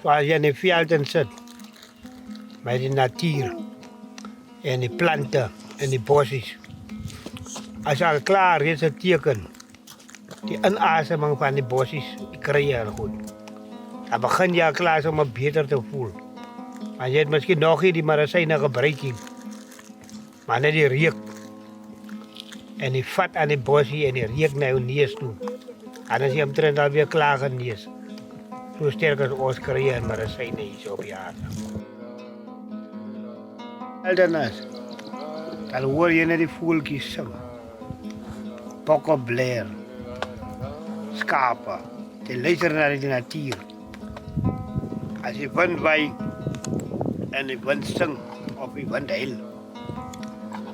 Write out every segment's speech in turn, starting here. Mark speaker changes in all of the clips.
Speaker 1: Zoals je in de velden zit, met de natuur en die planten en die bosjes. Als je al klaar is, het teken. Die inademing van die bosjes, die krijg je al goed. Dan begin je al klaar om het beter te voelen. Maar je hebt misschien nog niet die medicijnen gebruikt. Maar net die reuk. En die vat aan die bosje en die reuk naar je neus toe. En dan is je omtrent alweer klaar genees. Zo sterk als ons krijg je medicijnen hier op je aarde. Daarnaast, dan hoor je net die voeltjes zingen. Pokken blaren. Schapen. Die luisteren naar de natuur. Als je wind waait en die wind zingt of die wind huilt,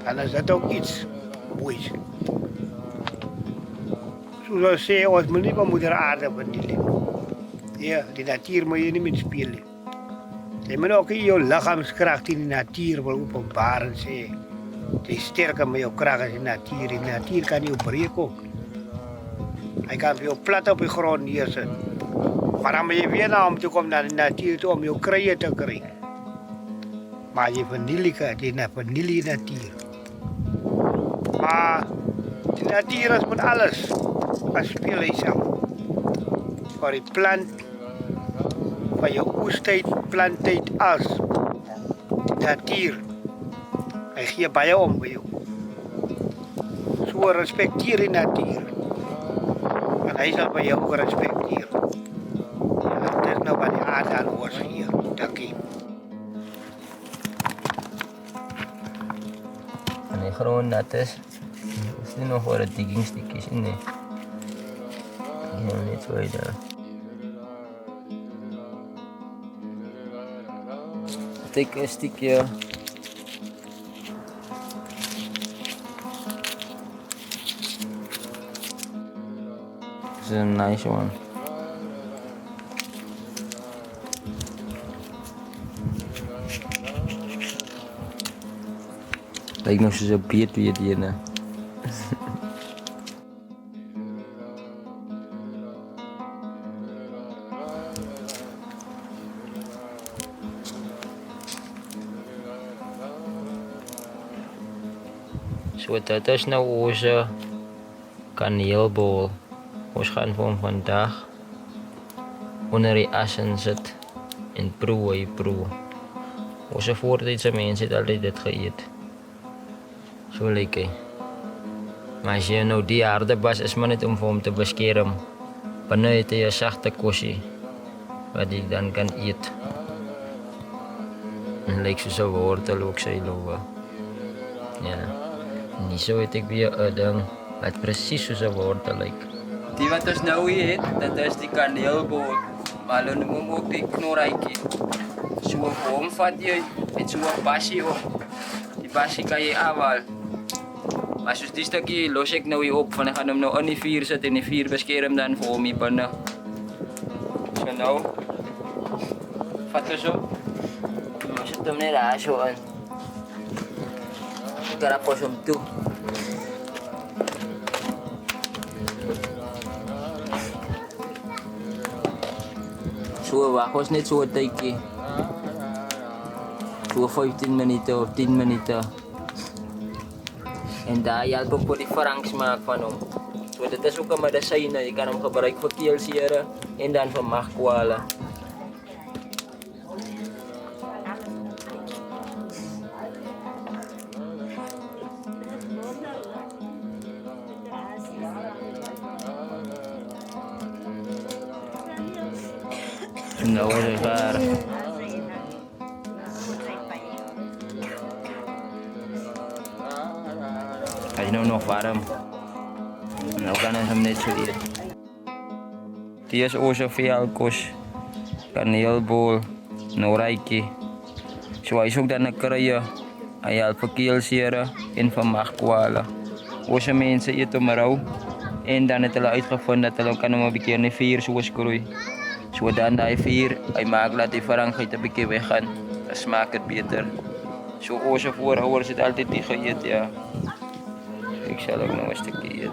Speaker 1: dan is dat ook iets moois. Zoals ze zeggen, ons moet niet van moeder aarde vernielen. Ja, die natuur moet je niet meer spelen. Je moet ook in je lichaamskracht in de natuur wil openbaren. Die sterker met je kracht is in de natuur. In de natuur kan je opbreken ook. Hij kan je plat op de grond neerzetten. Maar dan moet je weer naar om te komen naar de natuur toe om je kruien te krijgen. Maar je vernieligt je natuur. Maar de natuur is met alles. Als speel je zo. Voor je plant, voor je oestijd, planttijd als de natuur. Hij geeft bij jou om bij jou. Zo respecteer je natuur. En hij zal bij jou ook respecteren. Ja, dat is nou wat de aarde aan ons hier. Dank je.
Speaker 2: En die grond dat is niet nog voor het diggingstukjes in nee. Ja, niet zo daar. Tik een stukje. This is a nice one. Lijkt nog zo'n beet wie het hier. So dit is nou onze kaneelbol. Ons gaan vir hom vandag onder die assen sit en proe. Onze voortydse mense het altyd dit geëet. So lyk hy. Maar as jy nou die aardebas is maar net om vir hom te beskerm. Binne het hy 'n sagte kosie wat jy dan kan eet. En lyk soos 'n wortel ook sy lowe. Ja. En hierso het ek weer 'n ding wat presies soos 'n wortel lyk. Die wat ons nou hier het, dat is die kaneelbol. Maar hulle noem hom ook die knorrytjie. So 'n boom vat jy met so 'n basie op. Die basie kan jy afhaal. Maar soos die stukkie los ek nou hier op, van ek gaan hom nou in die vuur sit en die vuur beskerm dan vir hom hier binne. So nou, vat ons op. Sit hom net daar so in. Karap ons hom toe. So wag ons net so 'n tydjie. So 15 minute of 10 minute. En daar help ook vir die verrangsmaak van hom. So dit is ook 'n medisyne, jy kan hom gebruik vir keelseere en dan vir magkwale. Nou is het klaar. Hij is nu nog warm. Nou kan hij hem net zo eten. Die is onze veelkost, kaneelbol, noraiki. Zo is ook dan een kruie. Hij helpt voor keelseere en voor magkwalen. Onze mensen eten hem rauw. En dan het hulle uitgevonden dat hulle kan hem een beetje in de vuur zo skroei. So dan die vuur, hy maak laat die verrangheid 'n bietjie weggaan. Dan smaak dit beter. So ons voorouders het altyd die geëet, ja. Ek sal ook nog 'n stukkie eet.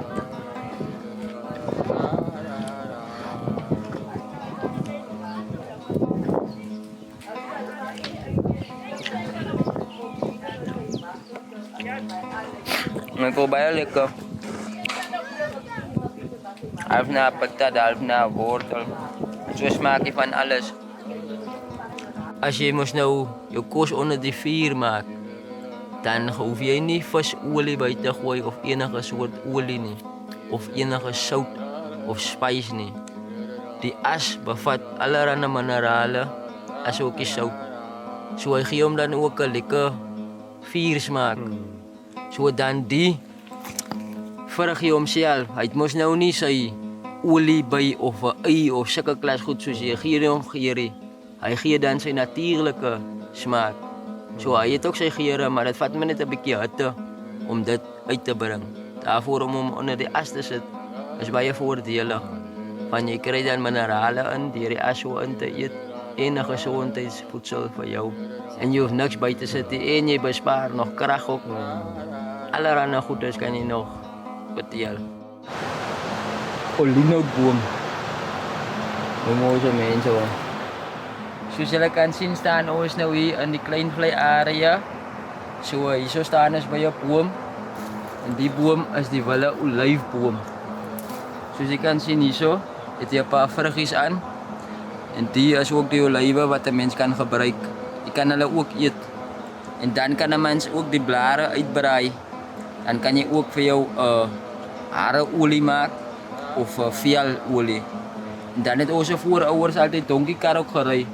Speaker 2: wel baie lekker. Half na patat, half na wortel. So smaak jy van alles. As jy mos nou jou kos onder die vuur maak, dan hoef jy nie visolie by te gooi of enige soort olie nie, of enige sout of spys nie. Die as bevat allerlei minerale, asook die sout. So hy gee hom dan ook 'n lekker vuursmaak. So dan die verg hy homself. Hy het mos nou nie sy olie by of 'n ei of sulke klas goed soos jy gee hom gee. Hy gee dan sy natuurlike smaak. So hy het ook sy geure, maar dit vat my net 'n bietjie hitte om dit uit te bring. Daarvoor om hom onder die as te sit is baie voordelig. Want jy kry dan minerale in deur die as so in te eet en 'n gesondheidsvoedsel vir jou. En jy hoef niks by te sit nie en jy bespaar nog krag ook. Allerhande goedes kan jy nog beteel. Olinoutboom. Hoe mooi se mense hoor. Soos julle kan sien staan ons nou hier in die Kleinvlei area. So hierso staan ons by 'n boom. En die boom is die wille olyfboom. Soos jy kan sien hierso, het jy 'n paar vruggies aan. En die is ook die olywe wat 'n mens kan gebruik. Jy kan hulle ook eet. En dan kan 'n mens ook die blare uitbraai. Dan kan jy ook vir jou hareolie maak of veelolie. En dan het ons voorouers altyd donkiekar ook gery.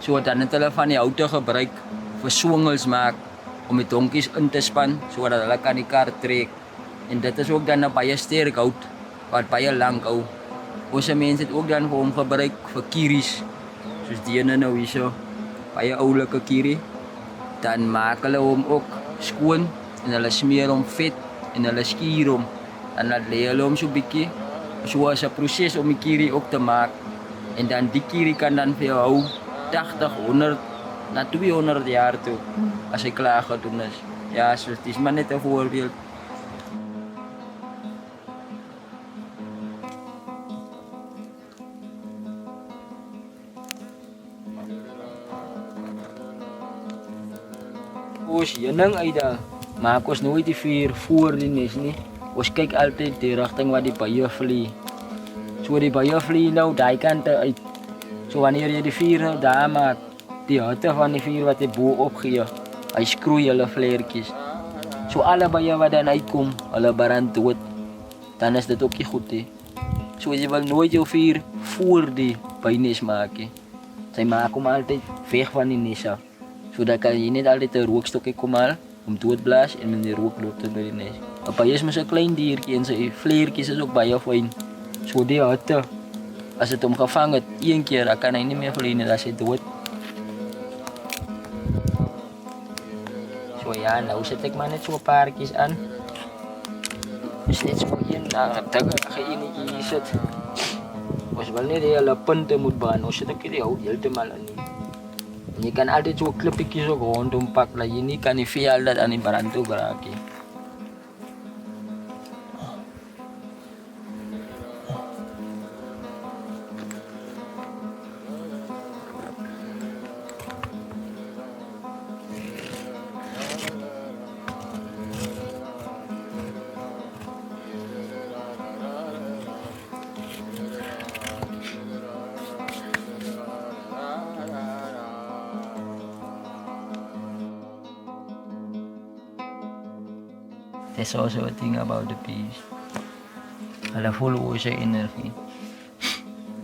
Speaker 2: So dan het hulle van die houte gebruik vir swingels maak om die donkies in te span sodat hulle kan die kar trek. En dit is ook dan 'n baie sterk hout wat baie lank hou. Ons mense het ook dan vir hom gebruik vir kieries. Soos die ene nou hierso, baie oulike kierie. Dan maak hulle hom ook skoon en hulle smeer hom vet en hulle skuur hom. Dan laat lê hulle hom so bietjie. So as 'n proses om die kierie ook te maak. En dan die kierie kan dan vir jou hou 80, 100 na 200 jaar toe as hy klaar gedoen is. Ja, so dis maar net 'n voorbeeld. Ons heuning uitdaag, maak ons nooit die vuur voor die nes nie. Ons kyk altyd die rigting wat die bye vlieg. So die bye vlieg nou daai kant uit. So wanneer jy die vuur nou daar maak, die hitte van die vuur wat hy bo opgee, hy skroei hulle vleertjies. So alle bye wat dan uitkom, hulle brand dood. Dan is dit ook nie goed nie. So jy wil nooit jou vuur voor die bynes maak nie. Sy maak hom altyd weg van die nes af. So dan kan jy net altyd 'n rookstokkie kom haal om doodblaas en in die rook loop tot by die nes. 'n Bye is mos 'n klein diertjie en sy vleertjies is ook baie fyn. So die hitte, as dit hom gevang het een keer, dan kan hy nie meer vlieg nie, dan is hy dood. So ja, nou sit ek maar net so 'n paartjies aan. Is net so een enetjie hier sit. Ons wil net die hele punte moet brand, ons sit ek die hout heeltemal in. En jy kan altyd so klippietjies ook rondom pak, dat jy nie kan die vel dat aan die brand toe raak nie. There's also a thing about the bees. Hulle voel ook sy energie.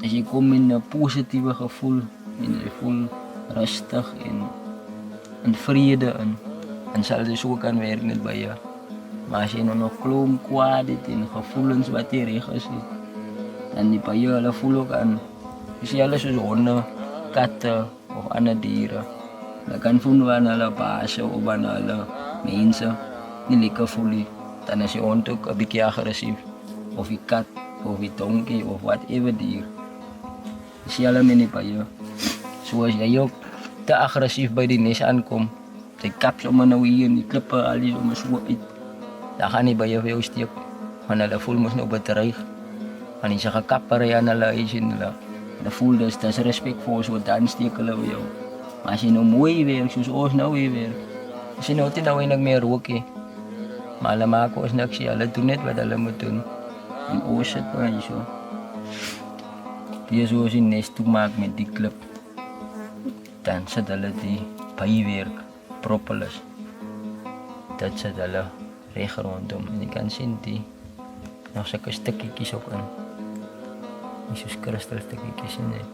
Speaker 2: As jy kom in 'n positiewe gevoel en jy voel rustig en vrede in, dan sal dit so kan werk net by jou. Maar as jy nog klom kwaad het en gevoelens wat nie reg is nie, dan die by jou hulle voel ook aan. Jy sien alles soos honde, katte of ander diere. Hulle kan voel aan hulle baas of aan hulle mense. Nie lekker voel nie, dan is die hond ook 'n bietjie aggressief, of die kat, of die donkie, of whatever dier. Jy sien hulle nie by jou. So as jy ook te aggressief by die nes aankom, sy kap sommer nou hier in die klippe, al die sommer so uit, dan gaan nie by jou vir jou steek, want hulle voel mos nou bedreig, want die sy gekappery aan hulle huis en hulle voel dis respectvol, so dan steek hulle by jou. Maar as jy nou mooi werk, soos ons nou hier werk, as jy nou nie nou eintlik meer rook nie, Maar hulle maak ons niks nie. Hulle doen net wat hulle moet doen. En ons sit maar hier so. Die is hoe ons die nes toemaak met die klip. Dan sit hulle die bywerk, propolis. Dit sit hulle reg rondom. En jy kan sien die nog sulke stukkies ook in. Nie soos kristalstukkies in nie.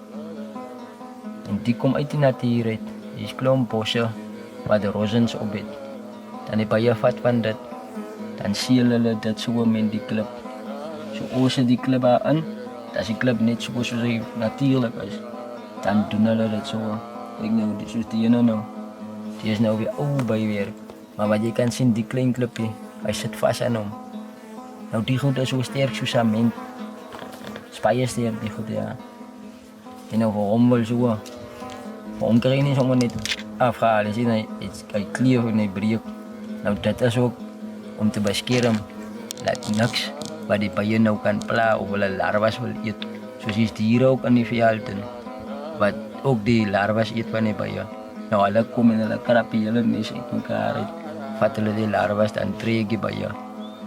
Speaker 2: En die kom uit die natuur uit. Hier is klomp bosse wat rosens op het. Dan die bye vat van dit. Dan seel hulle dit so met die klip. So ons het die klip daarin. As die klip net soos hy natuurlijk is, dan doen hulle dit so. Ek nou, soos die ene nou. Die is nou weer ou bywerk. Maar wat jy kan sien, die klein klippie, hy sit vas aan hom. Nou die goed is so sterk soos cement. Spaie sterk die goed, ja. En nou vir hom wil so. Vir hom kry nie sommer net afgehaal. Jy sien, hy kleef en hy breek. Nou dit is ook om te beskerm. Laat niks wat die bye nou kan pla of hulle larwes wil eet. Soos die diere ook in die veld doen. Wat ook die larwes eet van die bye. Nou hulle kom en hulle krap die hele nes uit mekaar uit. Vat hulle die larwes dan trek die bye.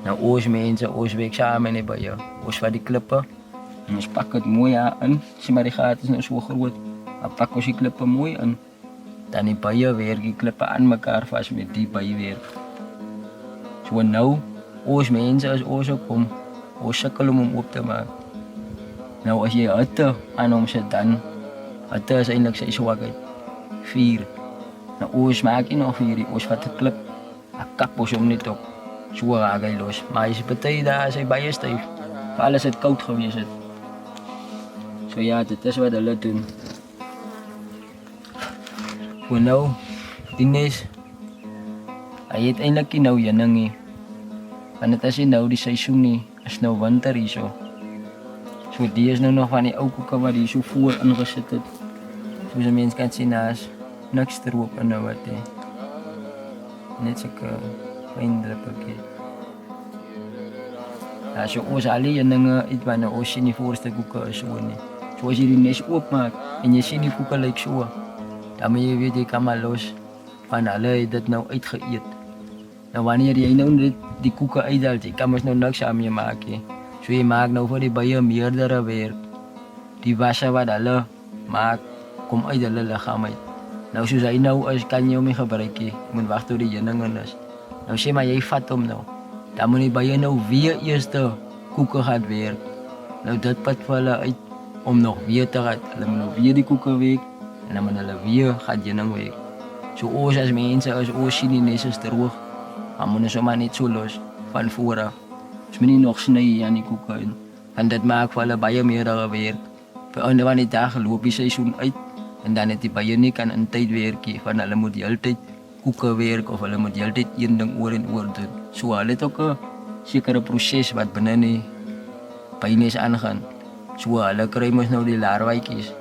Speaker 2: Nou ons mense, ons werk saam met die bye. Ons vat die klippe en ons pak het mooi aan. Sien maar die gat is nou so groot. Dan pak ons die klippe mooi in. Dan die bye werk die klippe aan mekaar vas met die bywerk. So nou, ons mense as ons ook kom, ons sukkel om hom op te maak. Nou as jy hitte aan hom sit dan, hitte is eintlik sy swakheid. Vuur. Nou ons maak nie nog vuur, ons vat 'n klip, 'n kap ons hom net op. So raak hy los. Maar as party daar is hy baie styf. Vir alles het koud gewees het. So ja, dit is wat hulle doen. So nou, die nes, hy het eintlik nie nou heuning nie. Want dit is nie nou die seisoen nie, is nou winter hier so. So die is nou nog van die ou koeke wat hier so voor ingesit het. Soos 'n mens kan sien, daar is niks erop in nou wat he. Net soke fyn druppeltjie. Ja, so ons al die heuninge uit wanneer ons sien die voorste koeke is so nie. So as jy die nes oopmaak en jy sien die koeke lyk so, dan moet jy weet jy kan maar los. Van hulle het dit nou uitgeëet. Nou wanneer jy nou net die koeke uithaal, jy kan mos nou niks aan mee maak nie. So jy maak nou vir die bye meerdere werk. Die wasse wat hulle maak, kom uit hulle liggaam uit. Nou soos hy nou is, kan jy hom nie gebruik nie. Jy moet wag tot die heuning in is. Nou sê maar jy vat hom nou. Dan moet die bye nou weer eerste koeke gaan werk. Nou dit put vir hulle uit om nog weer te gaan. Hulle moet nou weer die koeke werk en dan moet hulle weer gaan heuning werk. So ons as mense, as ons sien die nes is droog, dan moet ons sommer net so los van vooraf. Ons moet nie nog sny aan die koeke in. Want dit maak vir hulle baie meerdere werk. Vir einde van die dag loop die seisoen uit en dan het die bye nie kan in tyd werk nie, want hulle moet die hele tyd koeke werk of hulle moet die hele tyd een ding oor en oor doen. So hulle het ook 'n sekere proses wat binne die bynes aangaan. So hulle kry mos nou die larwetjies.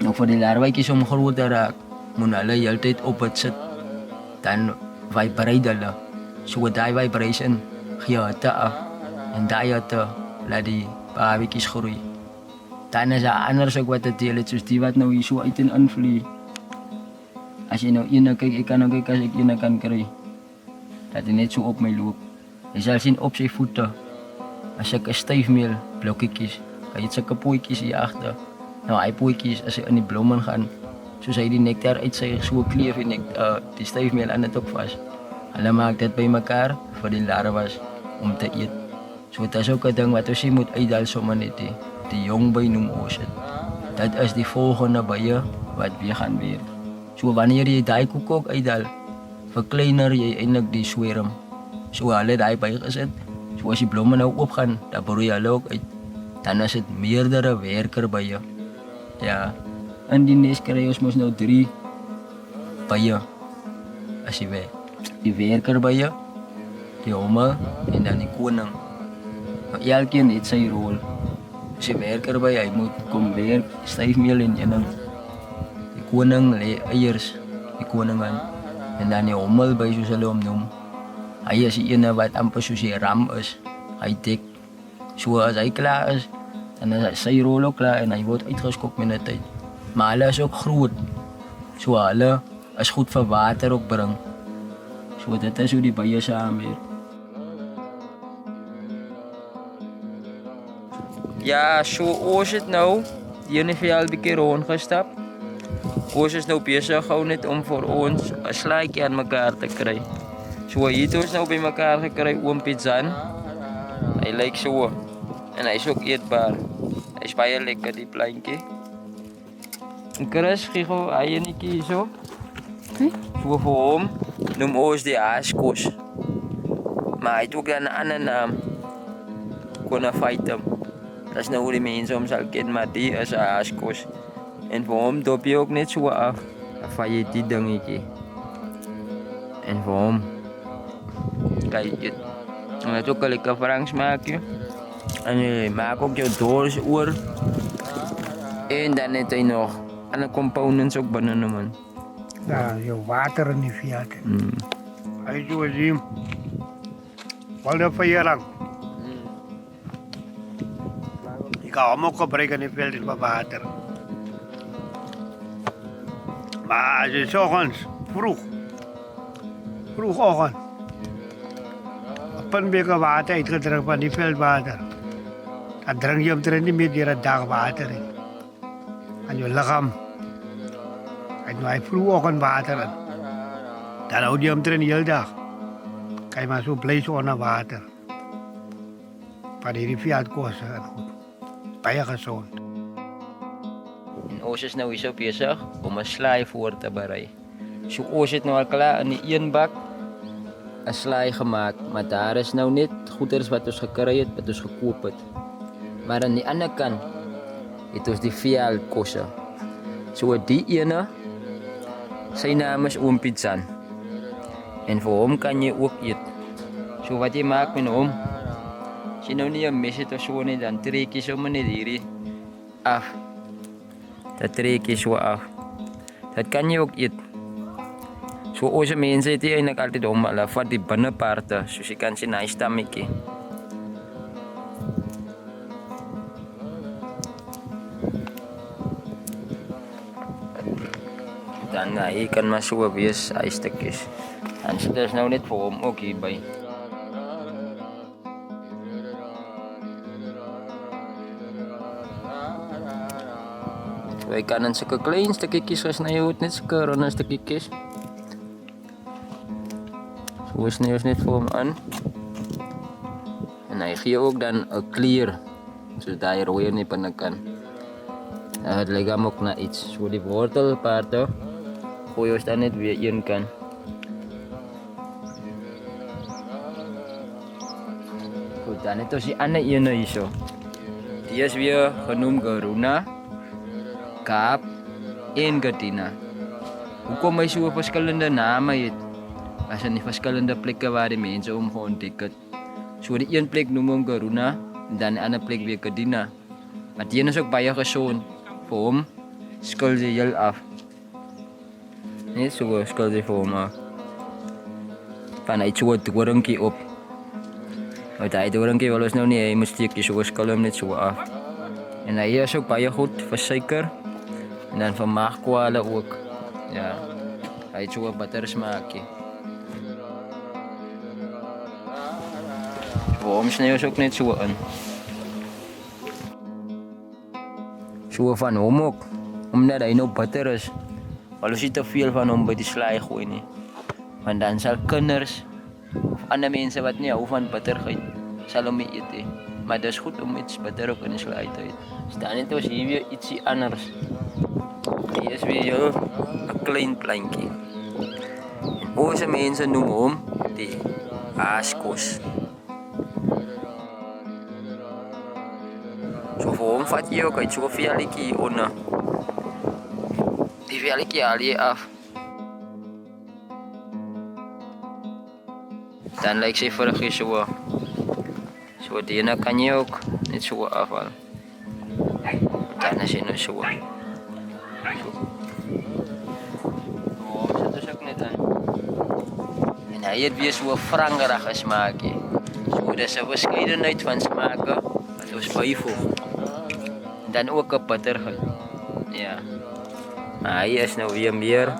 Speaker 2: Nou vir die larwetjies om groot te raak, moet hulle die hele tyd op het sit. Dan vibreer hulle. So daai vibration gee hitte af en daai hitte laat die babietjies groei. Dan is daar anders ook wat dit deel het, soos die wat nou hier so uit en invloei. As jy nou ene kyk, ek kan nou kyk as ek ene kan kry. Dat hy net so op my loop. Jy sal sien op sy voete, as ek 'n styfmeel blokkietjies, hy het sulke pootjies hier agter. Nou hy pootjies, as hy in die blomme gaan, soos hy die nektar uit sy so kleef en die styfmeel aan dit ook vas. Hulle maak dit bymekaar vir die larwes om te eet. So dit is ook 'n ding wat ons moet uithaal sommer net die jong by noem ons dit. Dit is die volgende bye wat weer gaan werk. So wanneer jy daai koek ook uithaal, verkleiner jy eintlik die swerm. So hulle daai bygesit. So as die blomme nou oopgaan, dan broei hulle ook uit. Dan is dit meerdere werker bye. Ja. In die nes kry ons mos nou 3 bye. As jy weet, die werker bye, die homme en dan die koning. Nou elkeen het sy rol. As die werker bye, hy moet kom werk, styfmeel en heuning. Die koning lê eiers, die koningin. En dan die hommel by soos hulle hom noem. Hy is die ene wat amper soos die ram is. Hy dek. So as hy klaar is, dan is sy rol ook klaar en hy word uitgeskop met die tyd. Maar hulle is ook groot. So hulle is goed vir water ook bring. So dit is hoe die bye saamwerk. Ja, so ons het nou die ene veld bietjie rondgestap. Ons is nou besig gou net om vir ons 'n slaaitjie aan mekaar te kry. So hier het ons nou by mekaar gekry oom Pizzan. Hy lyk so en hy is ook eetbaar. Hy is baie lekker die plantjie. En Chris gee gou hy enetjie hierso. So vir hom noem ons die haaskos. Maar hy het ook dan 'n ander naam. Kona Fightem. Dat is nou hoe die mense hom sal ken, maar die is 'n haaskos. En vir hom dop jy ook net so af. Dan vat jy die dingetjie. En vir hom kyk jy. En het ook 'n lekker Frans maakje. En jy maak ook jou doors oor. En dan het hy nog ander components ook binne man.
Speaker 1: Ja, jou water in die veld. Hy so sien. Wel dat vir jaar lang. Ik kan allemaal gebruiken in veld is maar water. Maar als je 's ochtends vroegochtend, een puntbeker water uitgedrukt van die veldwater, dan drink je omtrent niet meer die hele dag water in. En je lichaam, als je vroegochtend water in, dan houd je omtrent de hele dag. Kan je maar zo blij zonder water. Van die veldkosten en goed. Baie gezond.
Speaker 2: En ons is nou hier so besig om 'n slaai voor te berei. So ons het nou al klaar in die een bak 'n slaai gemaak, maar daar is nou net goeders wat ons gekry het, wat ons gekoop het. Maar aan die ander kant het ons die veldkosse. So die ene, sy naam is Oom Pizzan. En vir hom kan jy ook eet. So wat jy maak met hom, as jy nou nie 'n mes het of so nie, dan trek jy sommer net hierdie af. Dat trek jy so af. Dat kan jy ook eet. So ons mense het hier eintlik altyd hom hulle vat die binneparte, soos jy kan sien hy stammetjie. Dan hy kan maar so wees hy stukkies. En so dis nou net vir hom ook hierby. Hy kan in sulke klein stukkies gesny word, net sulke ronde stukkies. So sny ons net vir hom aan. En hy gee ook dan 'n kleur, so daai rooi net binnekant. Dit lyk hom ook na iets. So die wortelparte gooi ons dan net weer een kant. Goed, dan het ons die ander ene hierso. Die is weer genoem Garuna, Kaap en Gardina. Hoekom hy so verskillende name het? Was in die verskillende plekke waar die mense hom ontdek het. So die een plek noem hom Garuna en dan die ander plek weer Gardina. Maar die een is ook baie gesond. Vir hom skil jy heel af. Net so skil jy vir hom af. Van hy so 'n doringkie op. Want hy doringkie wil ons nou nie, hy moet steek jy so skil hom net so af. En hy is ook baie goed vir suiker. En dan vir maagkwale ook. Ja. Hy het so 'n bitter smaakie. Waarom sny ons ook net so in? So van hom ook. Omdat hy nou bitter is. Wil ons nie te veel van hom by die slaai gooi nie. Want dan sal kinders of ander mense wat nie hou van bitterheid sal hom nie eet nie. Maar dit is goed om iets bitter ook in die slaai te eet. Staan net ons hier weer ietsie anders. Hier is weer 'n klein plantjie. En ons mense noem hom die haaskos. So vir hom vat jy ook uit so 'n velletjie onder. Die velletjie haal jy af. Dan lyk sy vruggie so. So die ene kan jy ook net so afhaal. Dan is hy nou so. En hy het weer so 'n frangerige smaakie. So dis 'n verskeidenheid van smake wat ons byvoeg. En dan ook 'n bitterheid. Ja. Maar hy is nou weer meer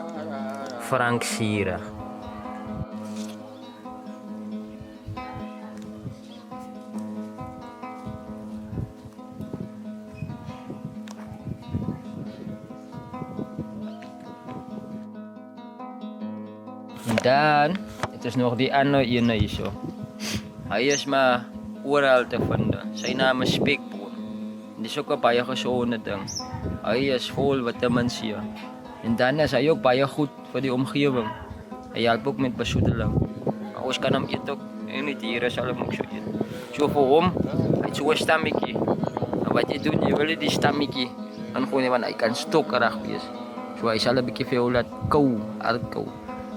Speaker 2: franksierig. Dan, het is nog die ander ene hierso. Hy is maar oral te vind. Sy naam is spekboom. Dit is ook 'n baie gesonde ding. Hy is vol Vitamin C. En dan is hy ook baie goed vir die omgewing. Hy help ook met besoedeling. Maar ons kan hom eet ook. En die diere sal hom ook so eet. So vir hom, hy het so 'n stammetjie. En wat jy doen, jy wil die stammetjie ingooi want hy kan stokkerig wees. So hy sal 'n bietjie vir jou laat kou, hardkou.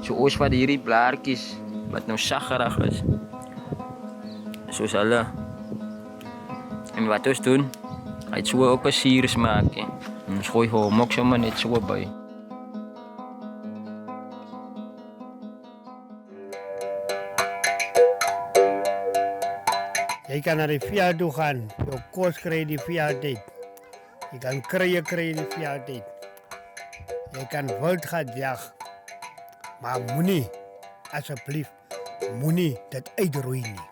Speaker 2: So ons vat hierdie blaartjies wat nou saggerig is. Soos hulle. En wat ons doen, hy het so ook 'n suursmaakie. En ons gooi vir hom ook sommer net so by.
Speaker 1: Jy kan naar die veld toe gaan, jou kos kry die veld uit. Jy kan krye kry die veld uit. Jy kan wild gaan jag. Maar moenie, asseblief, moenie dit uitroei nie.